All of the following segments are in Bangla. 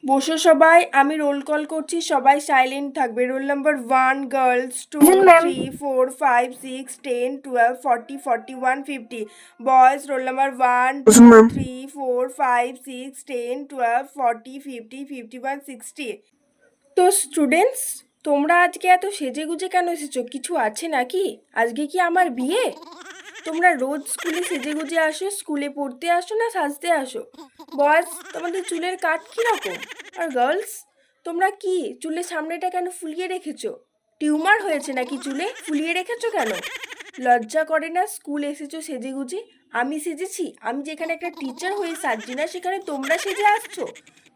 বসো সবাই, আমি রোল কল করছি, সবাই সাইলেন্ট থাকবে। Roll number 1 girls, 2 3 4 5 6 10 12 40 41 50 boys. Roll number 1 2 3 4 5 6 10 12 40 50 51 60। তো স্টুডেন্টস, তোমরা আজকে এত সেজে গুজে কেন এসেছো? কিছু আছে নাকি? আজকে কি আমার বিয়ে? তোমরা রোজ স্কুলে সেজে গুজে আসো, স্কুলে পড়তে আসো না সাজতে আসো? বয়েজ, তোমাদের চুলের কাট কীরকম? আর গার্লস, তোমরা কি চুলের সামনেটা কেন ফুলিয়ে রেখেছো? টিউমার হয়েছে নাকি চুলে? ফুলিয়ে রেখেছো কেন? লজ্জা করে না স্কুল এসেছো সেজে গুজে? আমি সেজেছি? আমি যেখানে একটা টিচার হয়ে সাজছি না, সেখানে তোমরা সেজে আসছো?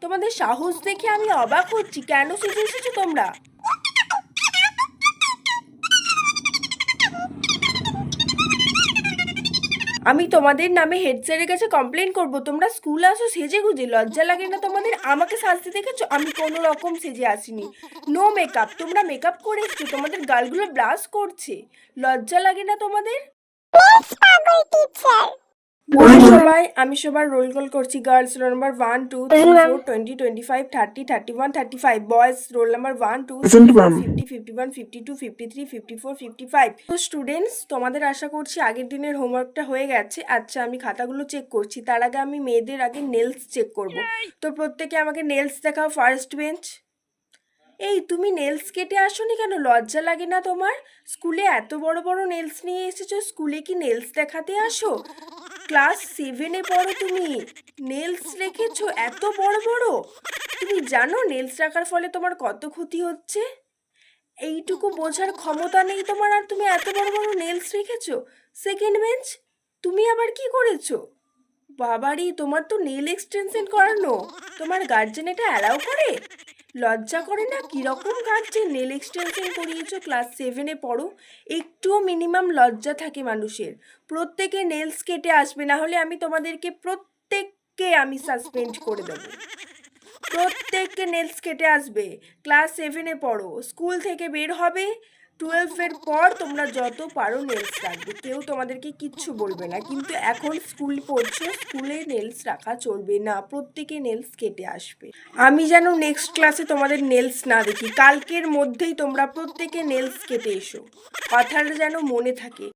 তোমাদের সাহস দেখে আমি অবাক হচ্ছি। কেন সেজে এসেছো তোমরা? আমি তোমাদের নামে হেড স্যারের কাছে কমপ্লেন করব। তোমরা স্কুল আসো সেজে গুজে, লজ্জা লাগে না তোমাদের? আমাকে সাজতে দেখেছো? আমি কোনো রকম সেজে আসিনি, নো মেকআপ। তোমরা মেকআপ করে এসছো, তোমাদের গালগুলো ব্লাশ করছে। লজ্জা লাগে না তোমাদের? সবাই, আমি সবার রোল কল করছি। Girls roll number 1 2 3 4 20 25 30 31 35 boys roll number 1 2 3 4 50 51 52 53 54 55। তো স্টুডেন্টস, তোমাদের আশা করছি আগের দিনের হোমওয়ার্কটা হয়ে গেছে। আচ্ছা, আমি খাতাগুলো চেক করছি। তার আগে আমি মেয়েদের আগে নেলস চেক করব। তো প্রত্যেকে আমাকে নেলস দেখাও। First bench. এই, তুমি নেলস কেটে আসোনি কেন? লজ্জা লাগে না তোমার? স্কুলে এত বড় বড় নেলস নিয়ে এসেছো, স্কুলে কি নেলস দেখাতে আসো? ক্লাস 7-এ পড়ো তুমি, নেলস রেখেছো এত বড় বড়? তুমি জানো নেলস রাখার ফলে তোমার কত ক্ষতি হচ্ছে? এইটুকু বোঝার ক্ষমতা নেই তোমার, আর তুমি এত বড় বড় নেলস রেখেছো। সেকেন্ড বেঞ্চ, তুমি আবার কি করেছো? বাবারি, তোমার তো নেল এক্সটেনশন করানো। তোমার গার্জেন এটা অ্যালাউ করে? লজ্জা করে না? কিরকম গার্জেন, নেল এক্সটেনশন করিয়েছো? ক্লাস 7-এ পড়ো, একটুও মিনিমাম লজ্জা থাকে মানুষের। প্রত্যেকে নেলস কেটে আসবে, না হলে আমি তোমাদেরকে প্রত্যেককে আমি সাসপেন্ড করে দেবো। প্রত্যেককে নেলস কেটে আসবে। ক্লাস 7-এ পড়ো, স্কুল থেকে বের হবে, 12-এর পর তোমরা যত পারো নেলস রাখবে, কেউ তোমাদেরকে কিচ্ছু বলবে না। কিন্তু এখন স্কুল পড়ছো, স্কুলে নেলস রাখা চলবে না, প্রত্যেকে নেলস কেটে আসবে। আমি যেন নেক্সট ক্লাসে তোমাদের নেলস না দেখি। কালকের মধ্যেই তোমরা প্রত্যেকে নেলস কেটে এসো, কথাটা যেন মনে থাকে।